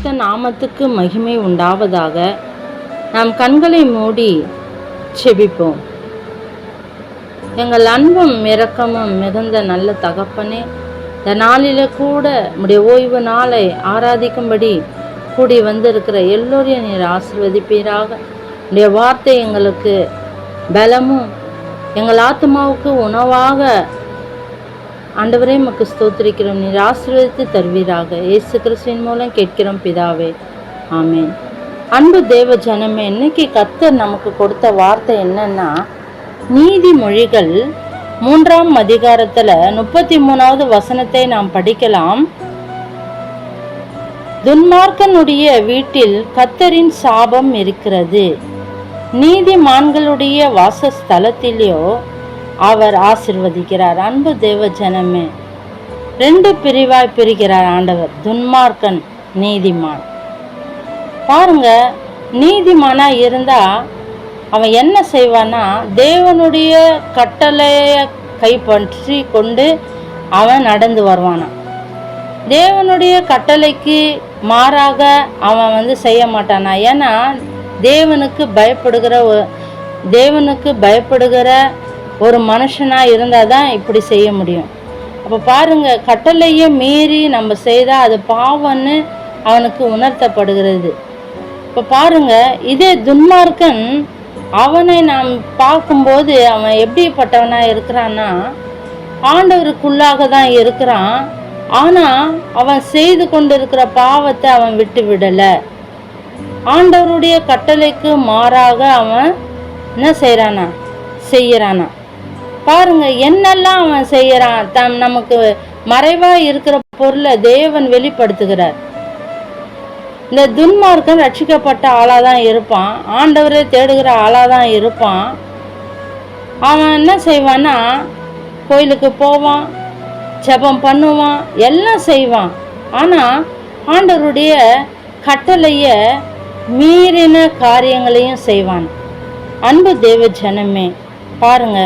பரிசுத்த நாமத்துக்கு மகிமை உண்டாவதாக. நாம் கண்களை மூடி செபிப்போம். எங்கள் அன்பும் இரக்கமும் மிகுந்த நல்ல தகப்பனே, இந்த நாளில கூட உடைய ஓய்வு நாளை ஆராதிக்கும்படி கூடி வந்திருக்கிற எல்லோரையும் நீர் ஆசீர்வதிப்பீராக. உடைய வார்த்தை எங்களுக்கு பலமும் எங்கள் ஆத்மாவுக்கு உணவாக ஆண்டவரே உமக்கு ஸ்தோத்திரிக்கிறோம். நீர் ஆசீர்வதித்து தருவீராக. இயேசு கிறிஸ்துவின் மூலம் கேட்கிறோம் பிதாவே, ஆமேன். அன்பு தேவ ஜனமே, இன்னைக்கு கர்த்தர் நமக்கு கொடுத்த வார்த்தை என்னன்னா, நீதிமொழிகள் 3ஆம் அதிகாரத்துல 33வது வசனத்தை நாம் படிக்கலாம். துன்மார்க்கனுடைய வீட்டில் கர்த்தரின் சாபம் இருக்கிறது, நீதிமான்களுடைய வாசஸ்தலத்திலோ அவர் ஆசிர்வதிக்கிறார். அன்பு தேவ ஜனமே, 2 பிரிவாய் பிரிக்கிறார் ஆண்டவர், துன்மார்க்கன், நீதிமான். பாருங்க, நீதிமானா இருந்தா அவன் என்ன செய்வான்னா, தேவனுடைய கட்டளையை கைப்பற்றி கொண்டு அவன் நடந்து வருவானா. தேவனுடைய கட்டளைக்கு மாறாக அவன் செய்ய மாட்டானா. ஏன்னா தேவனுக்கு பயப்படுகிற ஒரு மனுஷனா இருந்தாதான் இப்படி செய்ய முடியும். அப்ப பாருங்க, கட்டளையை மீறி நம்ம செய்தா அது பாவம்னு அவனுக்கு உணர்த்தப்படுகிறது. இப்ப பாருங்க, இதே துன்மார்க்கன் அவனை நாம் பார்க்கும்போது அவன் எப்படிப்பட்டவனா இருக்கிறான்னா, ஆண்டவருக்குள்ளாக தான் இருக்கிறான். ஆனா அவன் செய்து கொண்டிருக்கிற பாவத்தை அவன் விட்டு விடல. ஆண்டவருடைய கட்டளைக்கு மாறாக அவன் என்ன செய்யறானா. பாருங்க, என்னெல்லாம் அவன் செய்யறான். நமக்கு மறைவா இருக்கிற பொருளை தேவன் வெளிப்படுத்துகிறார். இந்த துன்மார்க்கன் ரட்சிக்கப்பட்ட ஆளாதான் இருப்பான், ஆண்டவரை தேடுகிற ஆளாதான் இருப்பான். அவன் என்ன செய்வான்னா, கோயிலுக்கு போவான், ஜெபம் பண்ணுவான், எல்லாம் செய்வான். ஆனா ஆண்டவருடைய கட்டளைய மீறின காரியங்களையும் செய்வான். அன்பு தேவ ஜனமே, பாருங்க,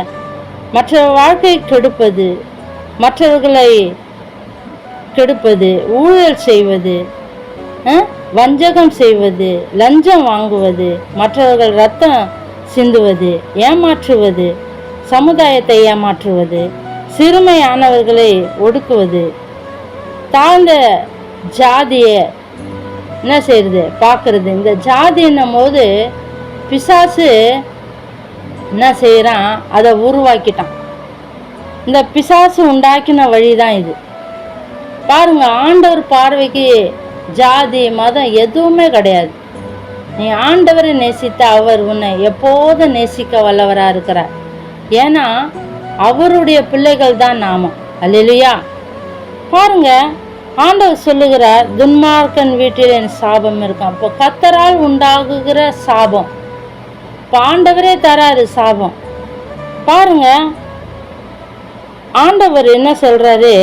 மற்ற வாழ்க்கை கெடுப்பது, மற்றவர்களை கெடுப்பது, ஊழல் செய்வது, வஞ்சகம் செய்வது, லஞ்சம் வாங்குவது, மற்றவர்கள் ரத்தம் சிந்துவது, ஏமாற்றுவது, சமுதாயத்தை ஏமாற்றுவது, சிறுமையானவர்களை ஒடுக்குவது, தாழ்ந்த ஜாதியை என்ன செய்யறது பார்க்கறது. இந்த ஜாதி என்னும் போது பிசாசு என்ன செய்யறான், அதை உருவாக்கிட்டான். இந்த பிசாசு உண்டாக்கின வழிதான் இது. பாருங்க, ஆண்டவர் பார்வைக்கு ஜாதி மதம் எதுவுமே கிடையாது. நீ ஆண்டவரை நேசித்த அவர் உன்னை எப்போதும் நேசிக்க வல்லவரா இருக்கிறார். ஏன்னா அவருடைய பிள்ளைகள் தான் நாம. அல்லேலூயா. பாருங்க, ஆண்டவர் சொல்லுகிறார், துன்மார்க்கன் வீட்டில் என் சாபம் இருக்கும். அப்போ கர்த்தரால் உண்டாகுகிற சாபம், இப்போ ஆண்டவரே தராரு சாபம். பாருங்க, ஆண்டவர் என்ன சொல்றாரு,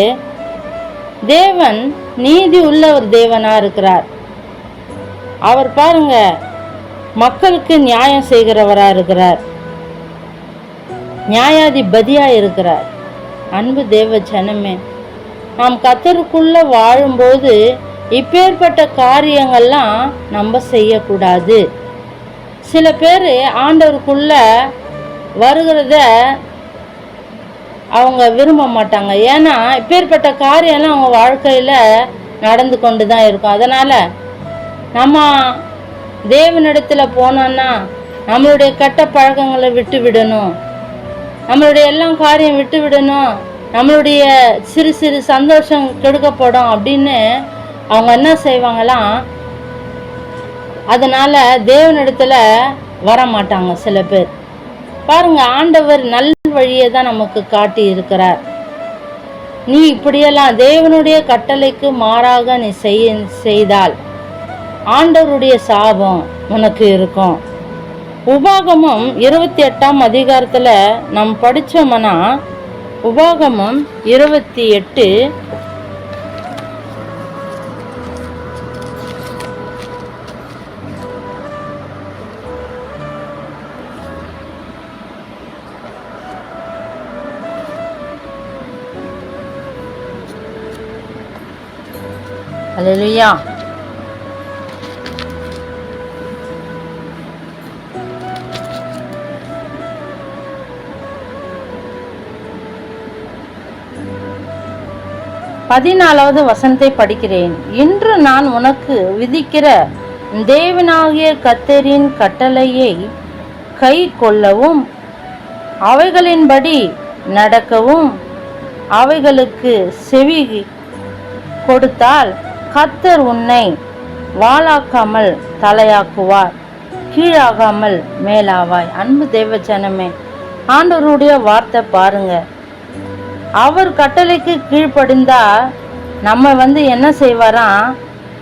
தேவன் நீதி உள்ள ஒரு தேவனா இருக்கிறார். அவர் பாருங்க, மக்களுக்கு நியாயம் செய்கிறவரா இருக்கிறார், நியாயாதிபதியா இருக்கிறார். அன்பு தேவ ஜனமே, நாம் கர்த்தருக்குள்ள வாழும்போது இப்பேற்பட்ட காரியங்கள்லாம் நம்ம செய்யக்கூடாது. சில பேர் ஆண்டவருக்குள்ள வருகிறத அவங்க விரும்ப மாட்டாங்க. ஏன்னா இப்பேற்பட்ட காரியம்லாம் அவங்க வாழ்க்கையில நடந்து கொண்டு தான் இருக்கும். அதனால நம்ம தேவனிடத்துல போனோம்னா நம்மளுடைய கெட்ட பழக்கங்களை விட்டு விடணும், நம்மளுடைய எல்லாம் காரியம் விட்டு விடணும், நம்மளுடைய சிறு சிறு சந்தோஷம் கெடுக்கப்படும் அப்படின்னு அவங்க என்ன செய்வாங்களாம், அதனால தேவனிடத்துல வர மாட்டாங்க சில பேர். பாருங்க, ஆண்டவர் நல்ல வழியை தான் நமக்கு காட்டி இருக்கிறார். நீ இப்படியெல்லாம் தேவனுடைய கட்டளைக்கு மாறாக நீ செய்தால் ஆண்டவருடைய சாபம் உனக்கு இருக்கும். உபாகமம் 28ஆம் அதிகாரத்துல நாம் படிச்சோம்னா, உபாகமம் 28 அல்லேலூயா. 14வது வசனத்தை படிக்கிறேன். இன்று நான் உனக்கு விதிக்கிற தேவனாகிய கர்த்தரின் கட்டளையை கை கொள்ளவும் அவைகளின்படி நடக்கவும் அவைகளுக்கு செவி கொடுத்தால் கர்த்தர் உன்னை வாளாக்காமல் தலையாக்குவார், கீழாகாமல் மேலாவாய். அன்பு தேவ ஜனமே, ஆண்டவருடைய வார்த்தை பாருங்க. அவர் கட்டளைக்கு கீழ்ப்படிந்தா நம்ம என்ன செய்வாராம்,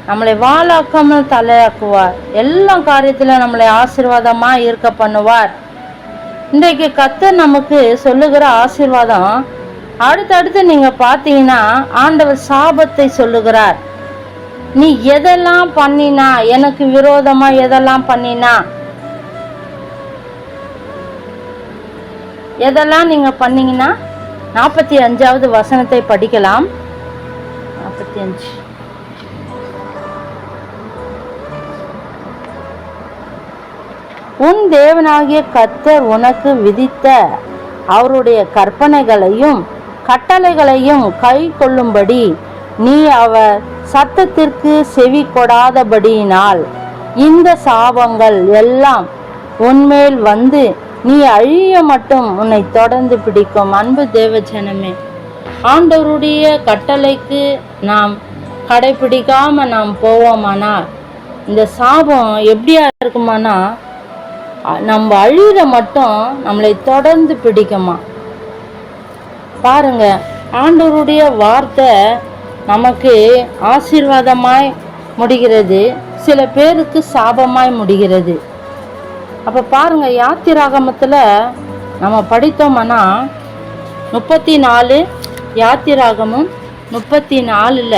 நம்மளை வாளாக்காமல் தலையாக்குவார். எல்லா காரியத்திலும் நம்மளை ஆசீர்வாதமா இருக்க பண்ணுவார். இன்றைக்கு கர்த்தர் நமக்கு சொல்லுகிற ஆசீர்வாதம் அடுத்தடுத்து நீங்க பார்த்தீங்கன்னா ஆண்டவர் சாபத்தை சொல்லுகிறார். நீ எதெல்லாம் பண்ணினா, எனக்கு விரோதமா எதெல்லாம் பண்ணினா, எதெல்லாம் நீங்க பண்ணீங்கன்னா 45வது வசனத்தை படிக்கலாம். 45. உன் தேவனாகிய கர்த்தர் உனக்கு விதித்த அவருடைய கற்பனைகளையும் கட்டளைகளையும் கை கொள்ளும்படி நீ அவர் சத்தத்திற்கு செவி கொடாதபடியினால் இந்த சாபங்கள் எல்லாம் உன்மேல் வந்து நீ அழிய மட்டும் உன்னை தொடர்ந்து பிடிக்கும். அன்பு தேவ ஜனமே, ஆண்டவருடைய கட்டளைக்கு நாம் கடைபிடிக்காம நாம் போவோமானா இந்த சாபம் எப்படியா இருக்குமானா நம்ம அழியிற மட்டும் நம்மளை தொடர்ந்து பிடிக்குமா. பாருங்க, ஆண்டவருடைய வார்த்தை நமக்கு ஆசீர்வாதமாய் முடிகிறது, சில பேருக்கு சாபமாய் முடிகிறது. அப்ப பாருங்க, யாத்திராகமத்துல நம்ம படித்தோம்னா 34 யாத்திராகமும் 34ல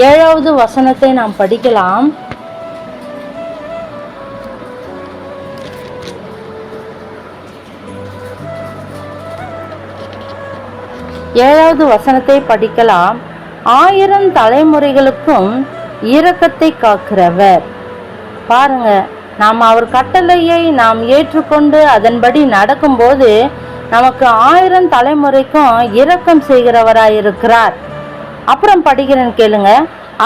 7வது வசனத்தை நாம் படிக்கலாம். 7வது வசனத்தை படிக்கலாம். 1000 தலைமுறைகளுக்கும் இரக்கத்தை காக்கிறவர். பாருங்க, நாம் அவர் கட்டளையை நாம் ஏற்றுக்கொண்டு அதன்படி நடக்கும்போது நமக்கு 1000 தலைமுறைக்கும் இரக்கம் செய்கிறவராயிருக்கிறார். அப்புறம் படிக்கிறேன் கேளுங்க.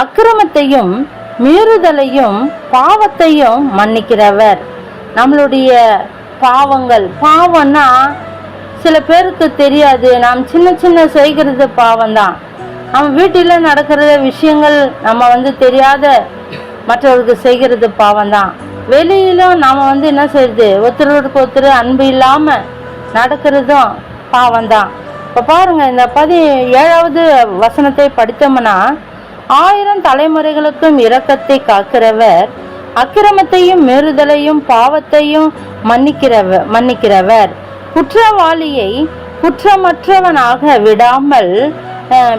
அக்கிரமத்தையும் மீறுதலையும் பாவத்தையும் மன்னிக்கிறவர். நம்மளுடைய பாவங்கள், பாவம்னா சில பேருக்கு தெரியாது, நாம் சின்ன சின்ன செய்கிறது பாவம்தான். நம்ம வீட்டில நடக்கிற விஷயங்கள் நம்ம தெரியாத மற்றவருக்கு செய்கிறது பாவம்தான். வெளியிலும் நாம என்ன செய்யறது, ஒருத்தருக்கு ஒருத்தர் அன்பு இல்லாம நடக்கிறதும் பாவம்தான். இப்ப பாருங்க, இந்த 17வது வசனத்தை படித்தோம்னா 1000 தலைமுறைகளுக்கும் இரக்கத்தை காக்கிறவர், அக்கிரமத்தையும் மீறுதலையும் பாவத்தையும் மன்னிக்கிறவர், குற்றவாளியை குற்றமற்றவனாக விடாமல்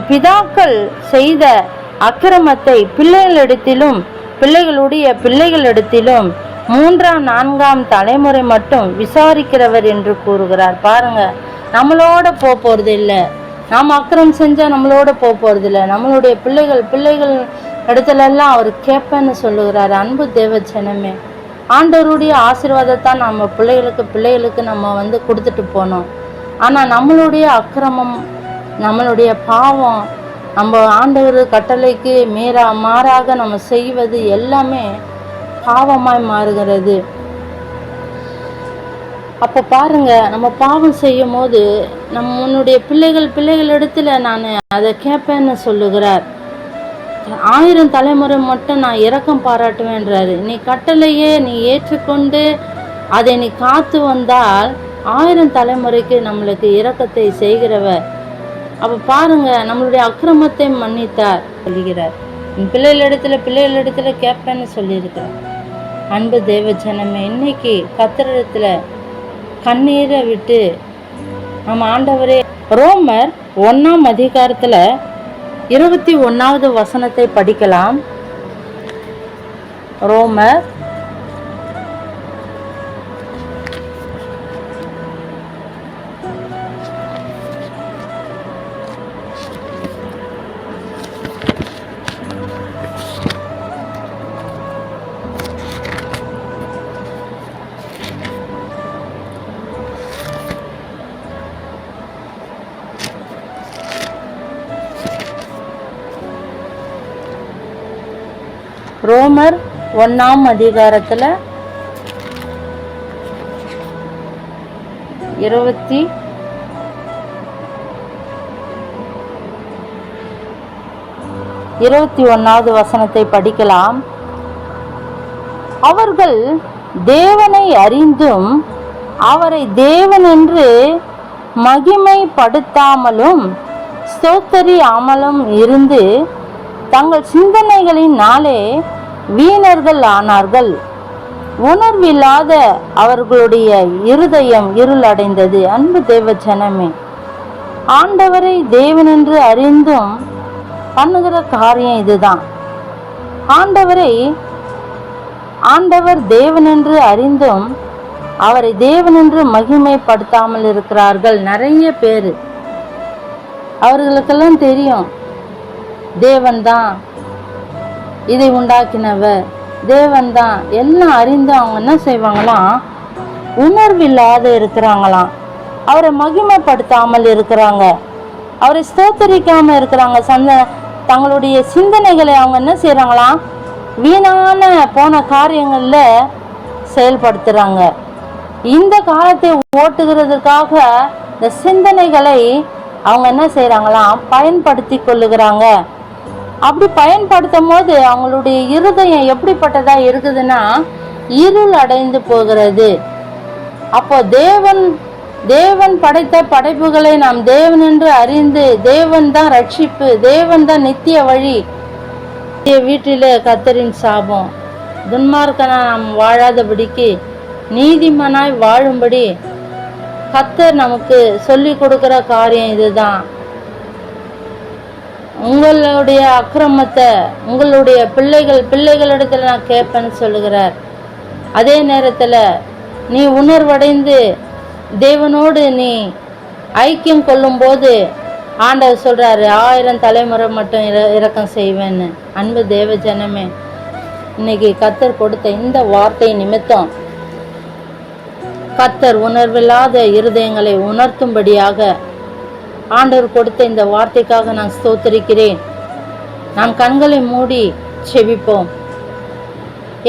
பிதாக்கள் செய்த அக்கிரமத்தை பிள்ளைகளிடத்திலும் பிள்ளைகளுடைய பிள்ளைகளிடத்திலும் 3ஆம் 4ஆம் தலைமுறை மட்டும் விசாரிக்கிறவர் என்று கூறுகிறார். பாருங்க, நம்மளோட போறது இல்லை, நாம் அக்கிரமம் செஞ்சா நம்மளோட போறது இல்லை, நம்மளுடைய பிள்ளைகள் இடத்துல எல்லாம் அவர் கேட்பேன்னு சொல்லுகிறார். அன்பு தேவ ஜனமே, ஆண்டவருடைய ஆசீர்வாதத்தான் நம்ம பிள்ளைகளுக்கு நம்ம கொடுத்துட்டு போனோம். ஆனால் நம்மளுடைய அக்கிரமம், நம்மளுடைய பாவம், நம்ம ஆண்டவர் கட்டளைக்கு மாறாக நம்ம செய்வது எல்லாமே பாவமாய் மாறுகிறது. அப்போ பாருங்க, நம்ம பாவம் செய்யும் போது நம்மளுடைய பிள்ளைகளிடத்துல நான் அதை கேட்பேன்னு சொல்லுகிறார். 1000 தலைமுறை மட்டும் நான் இரக்கம் பாராட்டுவேன்றாரு. நீ கட்டளையே நீ ஏற்றுக்கொண்டு அதை நீ காத்து வந்தால் 1000 தலைமுறைக்கு நம்மளுக்கு இரக்கத்தை செய்கிறவர். அப்ப பாருங்க, நம்மளுடைய அக்கிரமத்தை மன்னித்தார் சொல்லுகிறார். பிள்ளைகளிடத்துல கேட்பேன்னு சொல்லியிருக்கிறார். அன்பு தேவ ஜனமே, இன்னைக்கு கர்த்தரிடத்துல கண்ணீரை விட்டு நம்ம ஆண்டவரே, ரோமர் 1ஆம் அதிகாரத்துல 21வது வசனத்தை படிக்கலாம். ரோமர் ரோமர் 1ஆம் அதிகாரத்தில் 21வது வசனத்தை படிக்கலாம். அவர்கள் தேவனை அறிந்தும் அவரை தேவன் என்று மகிமைப்படுத்தாமலும் ஸ்தோத்தரியாமலும் இருந்து தங்கள் சிந்தனைகளினாலே வீணர்கள் ஆனார்கள். உணர்வில்லாத அவர்களுடைய இருதயம் இருளடைந்தது. அன்பு தேவ ஜனமே, ஆண்டவரை தேவன் என்று அறிந்தும் பண்ணுகிற காரியம் இதுதான். ஆண்டவர் தேவன் என்று அறிந்தும் அவரை தேவன் என்று மகிமைப்படுத்தாமல் இருக்கிறார்கள் நிறைய பேர். அவர்களுக்கெல்லாம் தெரியும் தேவன் தான் இதை உண்டாக்கினவர், தேவன் தான் எல்லாம் அறிந்து அவங்க என்ன செய்வாங்களாம், உணர்வில்லாத இருக்கிறாங்களாம். அவரை மகிமைப்படுத்தாமல் இருக்கிறாங்க, அவரை ஸ்தோத்தரிக்காம இருக்கிறாங்க. தங்களுடைய சிந்தனைகளை அவங்க என்ன செய்யறாங்களாம், வீணான போன காரியங்கள்ல செயல்படுத்துறாங்க. இந்த காலத்தை ஓட்டுகிறதுக்காக இந்த சிந்தனைகளை அவங்க என்ன செய்யறாங்களாம், பயன்படுத்தி கொள்ளுகிறாங்க. அப்படி பயன்படுத்தும் போது அவங்களுடைய இருதயம் எப்படிப்பட்டதா இருக்குதுன்னா இருள் அடைந்து போகிறது. அப்போ தேவன் படைத்த படைப்புகளை நாம் தேவன் என்று அறிந்து தேவன் தான் ரட்சிப்பு, தேவன் தான் நித்திய வழி. வீட்டிலே கர்த்தரின் சாபம், துன்மார்க்கனா நாம் வாழாதபடிக்கு நீதிமானாய் வாழும்படி கர்த்தர் நமக்கு சொல்லி கொடுக்கிற காரியம் இதுதான். உங்களுடைய அக்கிரமத்தை உங்களுடைய பிள்ளைகளிடத்துல நான் கேட்பேன்னு சொல்லுகிறார். அதே நேரத்துல நீ உணர்வடைந்து தேவனோடு நீ ஐக்கியம் கொள்ளும் போது ஆண்டவர் சொல்றாரு 1000 தலைமுறை மட்டும் இரக்கம் செய்வேன்னு. அன்பு தேவ ஜனமே, இன்னைக்கு கர்த்தர் கொடுத்த இந்த வார்த்தை நிமித்தம் கர்த்தர் உணர்வில்லாத இருதயங்களை உணர்த்தும்படியாக ஆண்டவர் கொடுத்த இந்த வார்த்தைக்காக நான் ஸ்தோத்திரிக்கிறேன். நாம் கண்களை மூடி செபிப்போம்.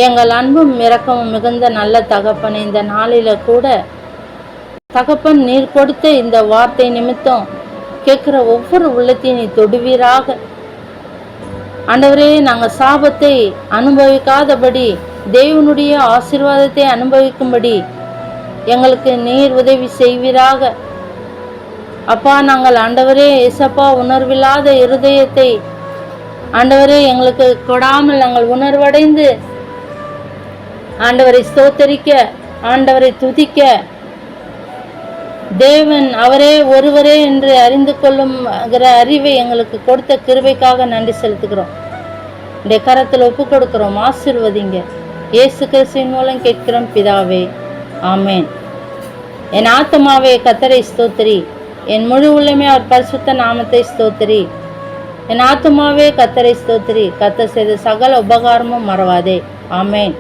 எங்கள் அன்பும் இரக்கமும் மிகுந்த நல்ல தகப்பன், இந்த நாளில கூட தகப்பன் நீர் கொடுத்த இந்த வார்த்தை நிமித்தம் கேட்கிற ஒவ்வொரு உள்ளத்தையும் நீ தொடுவீராக. ஆண்டவரே, நாங்கள் சாபத்தை அனுபவிக்காதபடி தேவனுடைய ஆசீர்வாதத்தை அனுபவிக்கும்படி எங்களுக்கு நீர் உதவி செய்வீராக. அப்பா, நாங்கள் ஆண்டவரே ஏசப்பா உணர்வில்லாத இருதயத்தை ஆண்டவரே எங்களுக்கு கொடாமல் நாங்கள் உணர்வடைந்து ஆண்டவரை ஸ்தோத்தரிக்க, ஆண்டவரை துதிக்க, தேவன் அவரே ஒருவரே என்று அறிந்து கொள்ளும் அறிவை எங்களுக்கு கொடுத்த கிருபைக்காக நன்றி செலுத்துகிறோம். இந்த கரத்தில் ஒப்பு கொடுக்கிறோம். ஆசீர்வதிங்க. இயேசு கிறிஸ்துவின் மூலம் கேட்கிறோம் பிதாவே, ஆமேன். என் ஆத்துமாவே கர்த்தரை ஸ்தோத்திரி, என் முழு உள்ளமே அவர் பரிசுத்த நாமத்தை ஸ்தோத்திரி. என் ஆத்துமாவே கர்த்தரை ஸ்தோத்திரி, கர்த்தர் செய்த சகல உபகாரமும் மறவாதே. ஆமேன்.